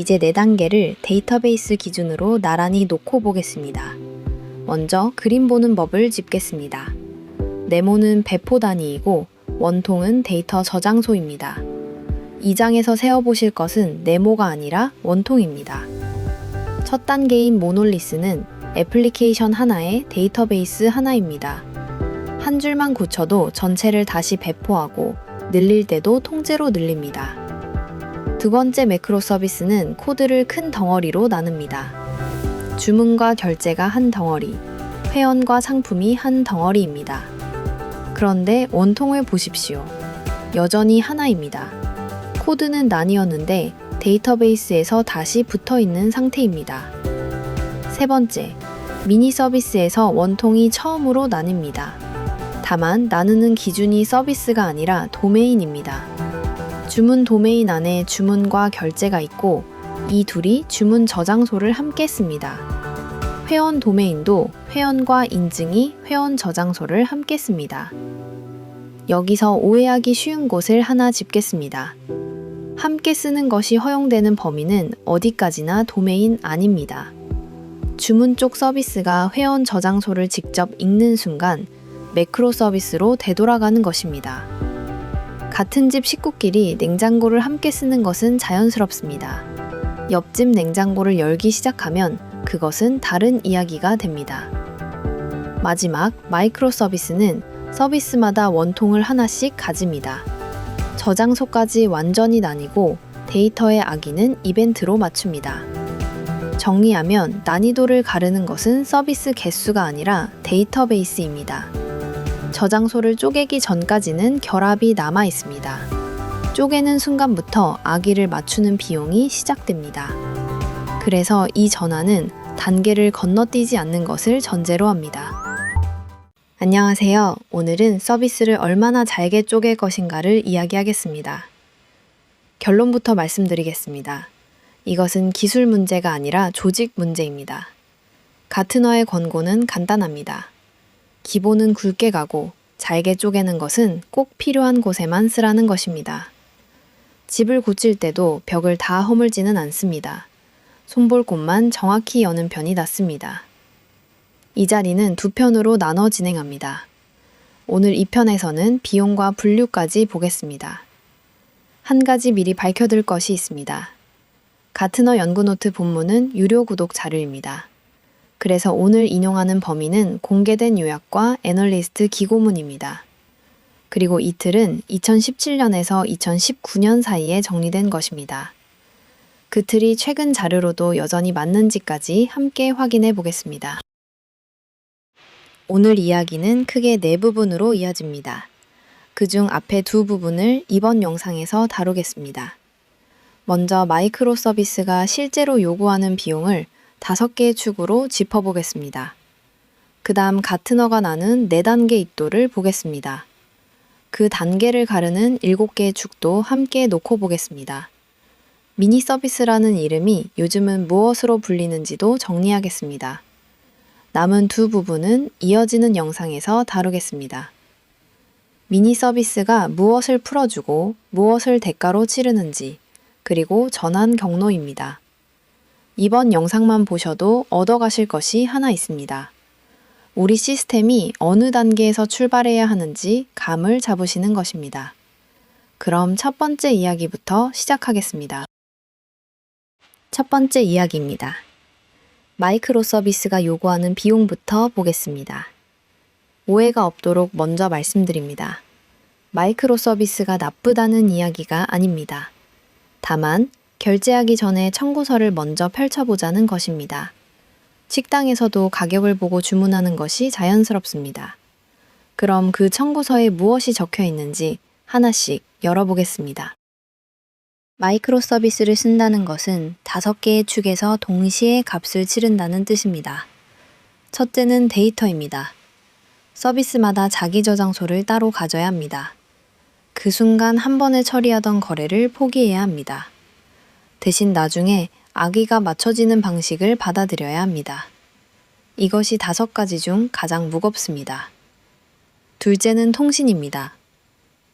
이제 4단계를 데이터베이스 기준으로 나란히 놓고 보겠습니다. 먼저 그림 보는 법을 짚겠습니다. 네모는 배포 단위이고 원통은 데이터 저장소입니다. 이 장에서 세어보실 것은 네모가 아니라 원통입니다. 첫 단계인 모놀리스는 애플리케이션 하나에 데이터베이스 하나입니다. 한 줄만 굳혀도 전체를 다시 배포하고 늘릴 때도 통째로 늘립니다. 두 번째 매크로 서비스는 코드를 큰 덩어리로 나눕니다. 주문과 결제가 한 덩어리, 회원과 상품이 한 덩어리입니다. 그런데 원통을 보십시오. 여전히 하나입니다. 코드는 나뉘었는데 데이터베이스에서 다시 붙어 있는 상태입니다. 세 번째, 미니 서비스에서 원통이 처음으로 나뉩니다. 다만 나누는 기준이 서비스가 아니라 도메인입니다. 주문 도메인 안에 주문과 결제가 있고 이 둘이 주문 저장소를 함께 씁니다. 회원 도메인도 회원과 인증이 회원 저장소를 함께 씁니다. 여기서 오해하기 쉬운 곳을 하나 짚겠습니다. 함께 쓰는 것이 허용되는 범위는 어디까지나 도메인 아닙니다. 주문 쪽 서비스가 회원 저장소를 직접 읽는 순간 매크로 서비스로 되돌아가는 것입니다. 같은 집 식구끼리 냉장고를 함께 쓰는 것은 자연스럽습니다. 옆집 냉장고를 열기 시작하면 그것은 다른 이야기가 됩니다. 마지막 마이크로 서비스는 서비스마다 원통을 하나씩 가집니다. 저장소까지 완전히 나뉘고 데이터의 악의는 이벤트로 맞춥니다. 정리하면 난이도를 가르는 것은 서비스 개수가 아니라 데이터베이스입니다. 저장소를 쪼개기 전까지는 결합이 남아 있습니다. 쪼개는 순간부터 악의를 맞추는 비용이 시작됩니다. 그래서 이 전환은 단계를 건너뛰지 않는 것을 전제로 합니다. 안녕하세요. 오늘은 서비스를 얼마나 잘게 쪼갤 것인가를 이야기하겠습니다. 결론부터 말씀드리겠습니다. 이것은 기술 문제가 아니라 조직 문제입니다. 가트너의 권고는 간단합니다. 기본은 굵게 가고 잘게 쪼개는 것은 꼭 필요한 곳에만 쓰라는 것입니다. 집을 고칠 때도 벽을 다 허물지는 않습니다. 손볼 곳만 정확히 여는 편이 낫습니다. 이 자리는 두 편으로 나눠 진행합니다. 오늘 이 편에서는 비용과 분류까지 보겠습니다. 한 가지 미리 밝혀둘 것이 있습니다. 가트너 연구노트 본문은 유료 구독 자료입니다. 그래서 오늘 인용하는 범위는 공개된 요약과 애널리스트 기고문입니다. 그리고 이 틀은 2017년에서 2019년 사이에 정리된 것입니다. 그 틀이 최근 자료로도 여전히 맞는지까지 함께 확인해 보겠습니다. 오늘 이야기는 크게 4부분으로 이어집니다. 그중 앞에 2부분을 이번 영상에서 다루겠습니다. 먼저 마이크로 서비스가 실제로 요구하는 비용을 5개의 축으로 짚어보겠습니다. 그 다음 가트너가 나눈 4단계 입도를 보겠습니다. 그 단계를 가르는 7개의 축도 함께 놓고 보겠습니다. 미니 서비스라는 이름이 요즘은 무엇으로 불리는지도 정리하겠습니다. 남은 2부분은 이어지는 영상에서 다루겠습니다. 미니 서비스가 무엇을 풀어주고 무엇을 대가로 치르는지, 그리고 전환 경로입니다. 이번 영상만 보셔도 얻어가실 것이 하나 있습니다. 우리 시스템이 어느 단계에서 출발해야 하는지 감을 잡으시는 것입니다. 그럼 첫 번째 이야기부터 시작하겠습니다. 첫 번째 이야기입니다. 마이크로 서비스가 요구하는 비용부터 보겠습니다. 오해가 없도록 먼저 말씀드립니다. 마이크로 서비스가 나쁘다는 이야기가 아닙니다. 다만 결제하기 전에 청구서를 먼저 펼쳐보자는 것입니다. 식당에서도 가격을 보고 주문하는 것이 자연스럽습니다. 그럼 그 청구서에 무엇이 적혀 있는지 하나씩 열어보겠습니다. 마이크로 서비스를 쓴다는 것은 5개의 축에서 동시에 값을 치른다는 뜻입니다. 첫째는 데이터입니다. 서비스마다 자기 저장소를 따로 가져야 합니다. 그 순간 한 번에 처리하던 거래를 포기해야 합니다. 대신 나중에 악의가 맞춰지는 방식을 받아들여야 합니다. 이것이 5가지 중 가장 무겁습니다. 둘째는 통신입니다.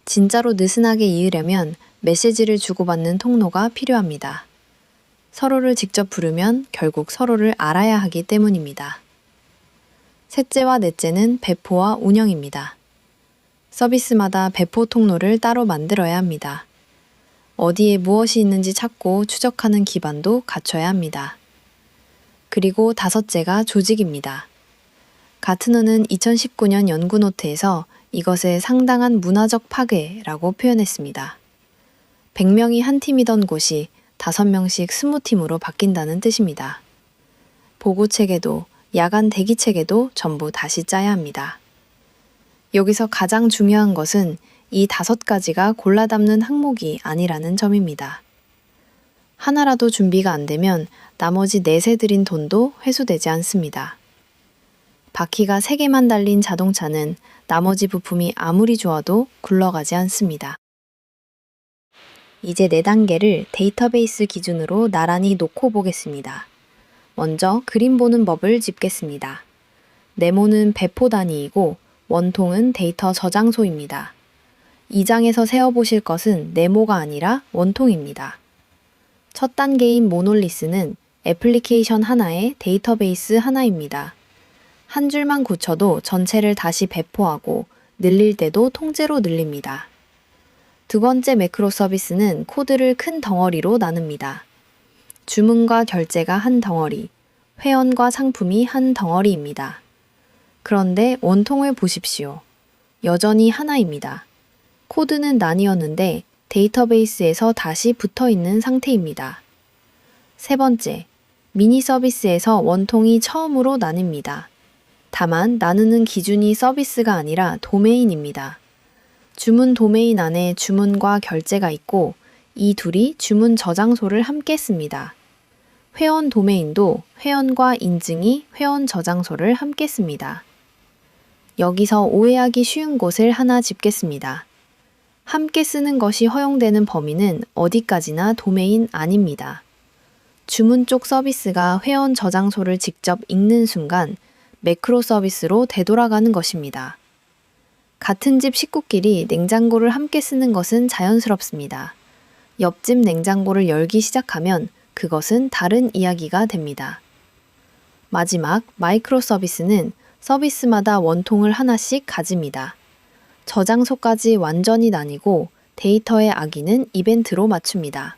진짜로 느슨하게 이으려면 메시지를 주고받는 통로가 필요합니다. 서로를 직접 부르면 결국 서로를 알아야 하기 때문입니다. 셋째와 넷째는 배포와 운영입니다. 서비스마다 배포 통로를 따로 만들어야 합니다. 어디에 무엇이 있는지 찾고 추적하는 기반도 갖춰야 합니다. 그리고 다섯째가 조직입니다. 가트너는 2019년 연구노트에서 이것을 상당한 문화적 파괴라고 표현했습니다. 100명이 한 팀이던 곳이 5명씩 20팀으로 바뀐다는 뜻입니다. 보고체계도 야간 대기체계도 전부 다시 짜야 합니다. 여기서 가장 중요한 것은 이 5가지가 골라 담는 항목이 아니라는 점입니다. 하나라도 준비가 안 되면 나머지 넷에 들인 돈도 회수되지 않습니다. 바퀴가 3개만 달린 자동차는 나머지 부품이 아무리 좋아도 굴러가지 않습니다. 이제 4단계를 데이터베이스 기준으로 나란히 놓고 보겠습니다. 먼저 그림 보는 법을 짚겠습니다. 네모는 배포 단위이고 원통은 데이터 저장소입니다. 이 장에서 세어보실 것은 네모가 아니라 원통입니다. 첫 단계인 모놀리스는 애플리케이션 하나에 데이터베이스 하나입니다. 한 줄만 굳혀도 전체를 다시 배포하고 늘릴 때도 통째로 늘립니다. 두 번째 매크로 서비스는 코드를 큰 덩어리로 나눕니다. 주문과 결제가 한 덩어리, 회원과 상품이 한 덩어리입니다. 그런데 원통을 보십시오. 여전히 하나입니다. 코드는 나뉘었는데 데이터베이스에서 다시 붙어 있는 상태입니다. 세 번째, 미니 서비스에서 원통이 처음으로 나뉩니다. 다만 나누는 기준이 서비스가 아니라 도메인입니다. 주문 도메인 안에 주문과 결제가 있고 이 둘이 주문 저장소를 함께 씁니다. 회원 도메인도 회원과 인증이 회원 저장소를 함께 씁니다. 여기서 오해하기 쉬운 곳을 하나 짚겠습니다. 함께 쓰는 것이 허용되는 범위는 어디까지나 도메인 아닙니다. 주문 쪽 서비스가 회원 저장소를 직접 읽는 순간 매크로 서비스로 되돌아가는 것입니다. 같은 집 식구끼리 냉장고를 함께 쓰는 것은 자연스럽습니다. 옆집 냉장고를 열기 시작하면 그것은 다른 이야기가 됩니다. 마지막 마이크로 서비스는 서비스마다 원통을 하나씩 가집니다. 저장소까지 완전히 나뉘고 데이터의 악의는 이벤트로 맞춥니다.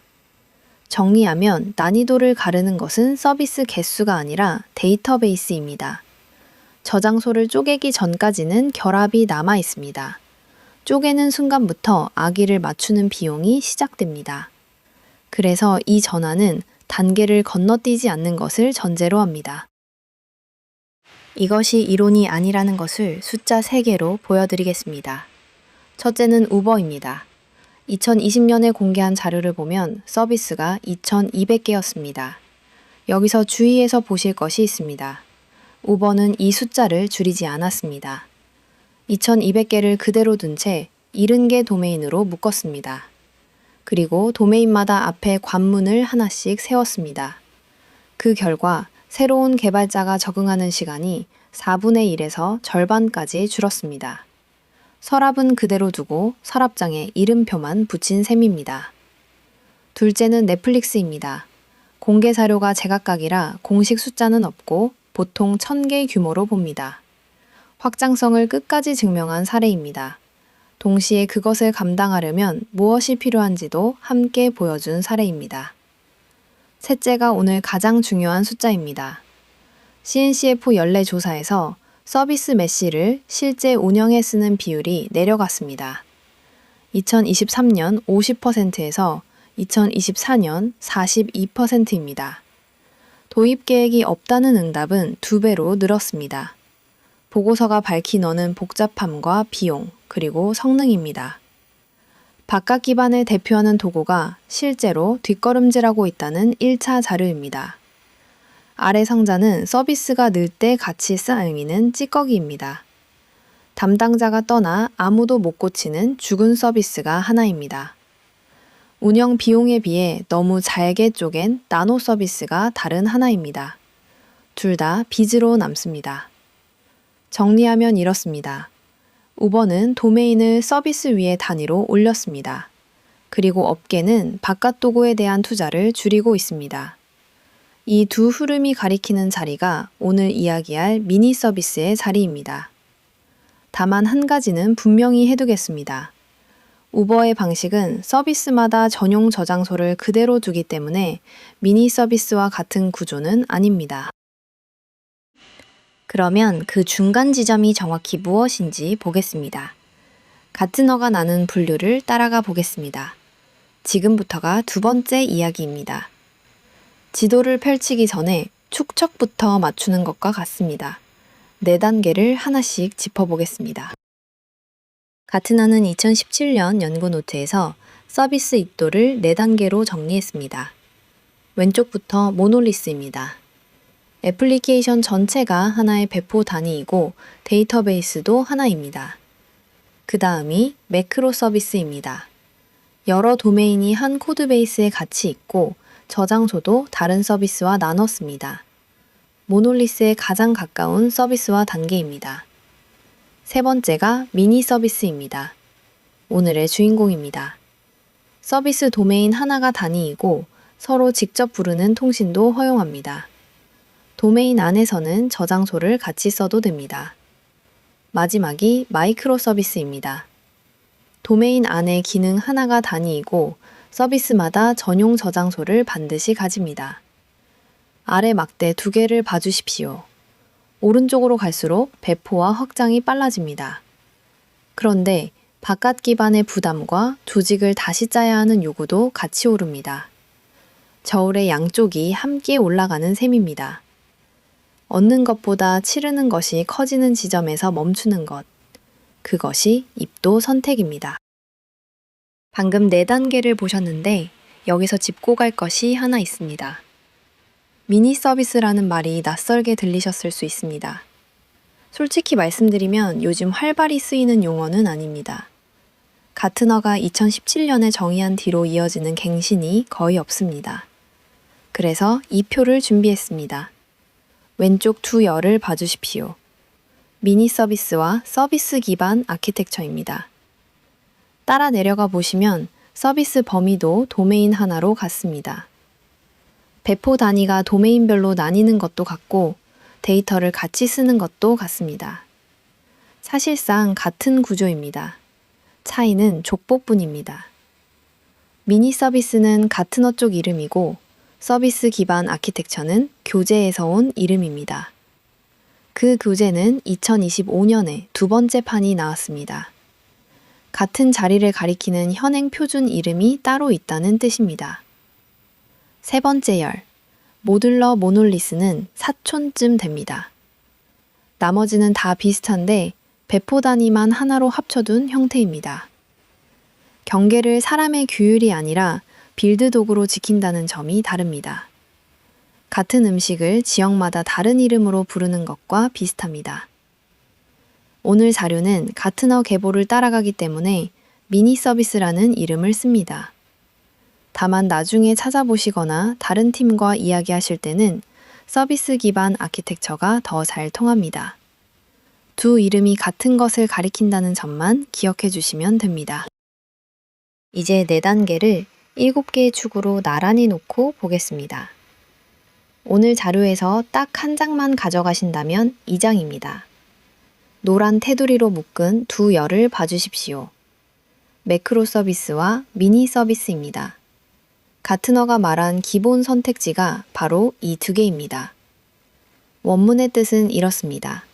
정리하면 난이도를 가르는 것은 서비스 개수가 아니라 데이터베이스입니다. 저장소를 쪼개기 전까지는 결합이 남아 있습니다. 쪼개는 순간부터 악의를 맞추는 비용이 시작됩니다. 그래서 이 전환은 단계를 건너뛰지 않는 것을 전제로 합니다. 이것이 이론이 아니라는 것을 숫자 3개로 보여드리겠습니다. 첫째는 우버입니다. 2020년에 공개한 자료를 보면 서비스가 2,200개였습니다. 여기서 주의해서 보실 것이 있습니다. 우버는 이 숫자를 줄이지 않았습니다. 2,200개를 그대로 둔 채 70개 도메인으로 묶었습니다. 그리고 도메인마다 앞에 관문을 하나씩 세웠습니다. 그 결과 새로운 개발자가 적응하는 시간이 4분의 1에서 절반까지 줄었습니다. 서랍은 그대로 두고 서랍장에 이름표만 붙인 셈입니다. 둘째는 넷플릭스입니다. 공개 자료가 제각각이라 공식 숫자는 없고 보통 1000개 규모로 봅니다. 확장성을 끝까지 증명한 사례입니다. 동시에 그것을 감당하려면 무엇이 필요한지도 함께 보여준 사례입니다. 셋째가 오늘 가장 중요한 숫자입니다. CNCF 연례 조사에서 서비스 메시를 실제 운영에 쓰는 비율이 내려갔습니다. 2023년 50%에서 2024년 42%입니다. 도입 계획이 없다는 응답은 2배로 늘었습니다. 보고서가 밝힌 어는 복잡함과 비용, 그리고 성능입니다. 바깥 기반을 대표하는 도구가 실제로 뒷걸음질하고 있다는 1차 자료입니다. 아래 상자는 서비스가 늘 때 같이 쌓이는 찌꺼기입니다. 담당자가 떠나 아무도 못 고치는 죽은 서비스가 하나입니다. 운영 비용에 비해 너무 잘게 쪼갠 나노 서비스가 다른 하나입니다. 둘 다 빚으로 남습니다. 정리하면 이렇습니다. 우버는 도메인을 서비스 위에 단위로 올렸습니다. 그리고 업계는 바깥 도구에 대한 투자를 줄이고 있습니다. 이 두 흐름이 가리키는 자리가 오늘 이야기할 미니 서비스의 자리입니다. 다만 한 가지는 분명히 해두겠습니다. 우버의 방식은 서비스마다 전용 저장소를 그대로 두기 때문에 미니 서비스와 같은 구조는 아닙니다. 그러면 그 중간 지점이 정확히 무엇인지 보겠습니다. 가트너가 나눈 분류를 따라가 보겠습니다. 지금부터가 두 번째 이야기입니다. 지도를 펼치기 전에 축척부터 맞추는 것과 같습니다. 4단계를 하나씩 짚어보겠습니다. 가트너는 2017년 연구 노트에서 서비스 입도를 4단계로 정리했습니다. 왼쪽부터 모놀리스입니다. 애플리케이션 전체가 하나의 배포 단위이고 데이터베이스도 하나입니다. 그 다음이 매크로 서비스입니다. 여러 도메인이 한 코드베이스에 같이 있고 저장소도 다른 서비스와 나눴습니다. 모놀리스에 가장 가까운 서비스와 단계입니다. 세 번째가 미니 서비스입니다. 오늘의 주인공입니다. 서비스 도메인 하나가 단위이고 서로 직접 부르는 통신도 허용합니다. 도메인 안에서는 저장소를 같이 써도 됩니다. 마지막이 마이크로 서비스입니다. 도메인 안에 기능 하나가 단위이고 서비스마다 전용 저장소를 반드시 가집니다. 아래 막대 2개를 봐주십시오. 오른쪽으로 갈수록 배포와 확장이 빨라집니다. 그런데 바깥 기반의 부담과 조직을 다시 짜야 하는 요구도 같이 오릅니다. 저울의 양쪽이 함께 올라가는 셈입니다. 얻는 것보다 치르는 것이 커지는 지점에서 멈추는 것. 그것이 입도 선택입니다. 방금 4단계를 보셨는데 여기서 짚고 갈 것이 하나 있습니다. 미니 서비스라는 말이 낯설게 들리셨을 수 있습니다. 솔직히 말씀드리면 요즘 활발히 쓰이는 용어는 아닙니다. 가트너가 2017년에 정의한 뒤로 이어지는 갱신이 거의 없습니다. 그래서 이 표를 준비했습니다. 왼쪽 2열을 봐주십시오. 미니 서비스와 서비스 기반 아키텍처입니다. 따라 내려가 보시면 서비스 범위도 도메인 하나로 같습니다. 배포 단위가 도메인별로 나뉘는 것도 같고 데이터를 같이 쓰는 것도 같습니다. 사실상 같은 구조입니다. 차이는 족보뿐입니다. 미니 서비스는 가트너 쪽 이름이고 서비스 기반 아키텍처는 교재에서 온 이름입니다. 그 교재는 2025년에 두 번째 판이 나왔습니다. 같은 자리를 가리키는 현행 표준 이름이 따로 있다는 뜻입니다. 세 번째 열, 모듈러 모놀리스는 사촌쯤 됩니다. 나머지는 다 비슷한데 배포 단위만 하나로 합쳐둔 형태입니다. 경계를 사람의 규율이 아니라 빌드 도구로 지킨다는 점이 다릅니다. 같은 음식을 지역마다 다른 이름으로 부르는 것과 비슷합니다. 오늘 자료는 가트너 계보를 따라가기 때문에 미니 서비스라는 이름을 씁니다. 다만 나중에 찾아보시거나 다른 팀과 이야기하실 때는 서비스 기반 아키텍처가 더 잘 통합니다. 두 이름이 같은 것을 가리킨다는 점만 기억해 주시면 됩니다. 이제 4단계를 7개의 축으로 나란히 놓고 보겠습니다. 오늘 자료에서 딱 한 장만 가져가신다면 2장입니다. 노란 테두리로 묶은 2열을 봐주십시오. 매크로 서비스와 미니 서비스입니다. 가트너가 말한 기본 선택지가 바로 이 2개입니다. 원문의 뜻은 이렇습니다.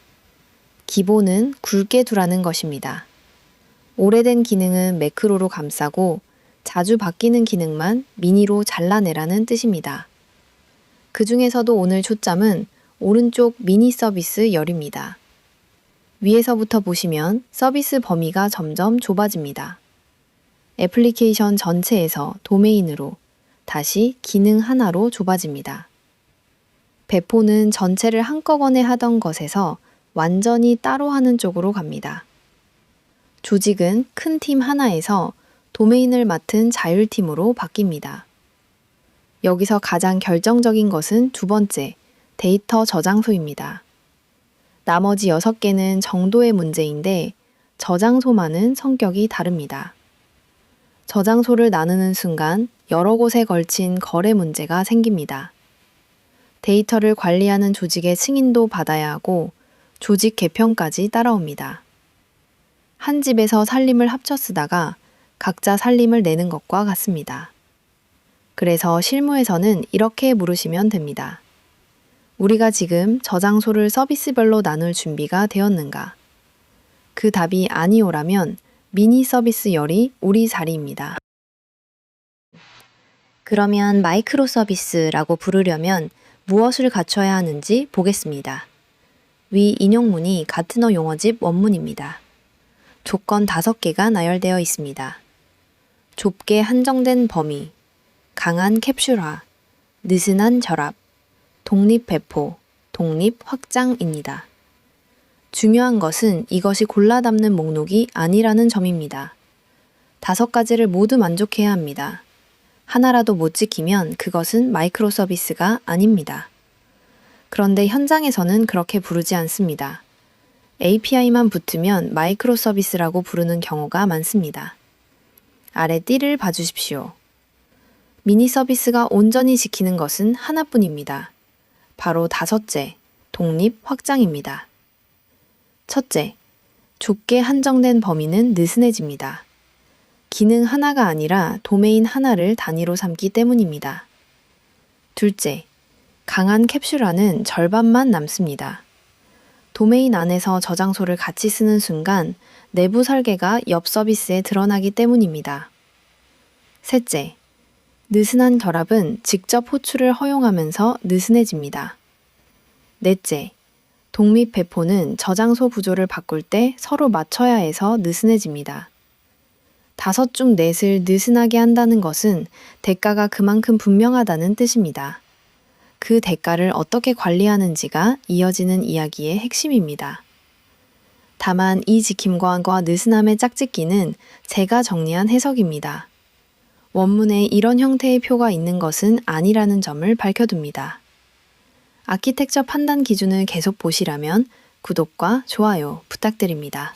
기본은 굵게 두라는 것입니다. 오래된 기능은 매크로로 감싸고 자주 바뀌는 기능만 미니로 잘라내라는 뜻입니다. 그 중에서도 오늘 초점은 오른쪽 미니 서비스 열입니다. 위에서부터 보시면 서비스 범위가 점점 좁아집니다. 애플리케이션 전체에서 도메인으로 다시 기능 하나로 좁아집니다. 배포는 전체를 한꺼번에 하던 것에서 완전히 따로 하는 쪽으로 갑니다. 조직은 큰 팀 하나에서 도메인을 맡은 자율팀으로 바뀝니다. 여기서 가장 결정적인 것은 두 번째, 데이터 저장소입니다. 나머지 6개는 정도의 문제인데 저장소만은 성격이 다릅니다. 저장소를 나누는 순간 여러 곳에 걸친 거래 문제가 생깁니다. 데이터를 관리하는 조직의 승인도 받아야 하고 조직 개편까지 따라옵니다. 한 집에서 살림을 합쳐 쓰다가 각자 살림을 내는 것과 같습니다. 그래서 실무에서는 이렇게 물으시면 됩니다. 우리가 지금 저장소를 서비스별로 나눌 준비가 되었는가? 그 답이 아니오라면 미니 서비스 열이 우리 자리입니다. 그러면 마이크로 서비스라고 부르려면 무엇을 갖춰야 하는지 보겠습니다. 위 인용문이 가트너 용어집 원문입니다. 조건 5개가 나열되어 있습니다. 좁게 한정된 범위, 강한 캡슐화, 느슨한 결합, 독립 배포, 독립 확장입니다. 중요한 것은 이것이 골라 담는 목록이 아니라는 점입니다. 5가지를 모두 만족해야 합니다. 하나라도 못 지키면 그것은 마이크로 서비스가 아닙니다. 그런데 현장에서는 그렇게 부르지 않습니다. API만 붙으면 마이크로 서비스라고 부르는 경우가 많습니다. 아래 띠를 봐주십시오. 미니 서비스가 온전히 지키는 것은 하나뿐입니다. 바로 5째, 독립 확장입니다. 첫째, 좁게 한정된 범위는 느슨해집니다. 기능 하나가 아니라 도메인 하나를 단위로 삼기 때문입니다. 둘째, 강한 캡슐화는 절반만 남습니다. 도메인 안에서 저장소를 같이 쓰는 순간 내부 설계가 옆 서비스에 드러나기 때문입니다. 셋째, 느슨한 결합은 직접 호출을 허용하면서 느슨해집니다. 넷째, 독립 배포는 저장소 구조를 바꿀 때 서로 맞춰야 해서 느슨해집니다. 5 중 넷을 느슨하게 한다는 것은 대가가 그만큼 분명하다는 뜻입니다. 그 대가를 어떻게 관리하는지가 이어지는 이야기의 핵심입니다. 다만 이 지킴과 느슨함의 짝짓기는 제가 정리한 해석입니다. 원문에 이런 형태의 표가 있는 것은 아니라는 점을 밝혀둡니다. 아키텍처 판단 기준을 계속 보시려면 구독과 좋아요 부탁드립니다.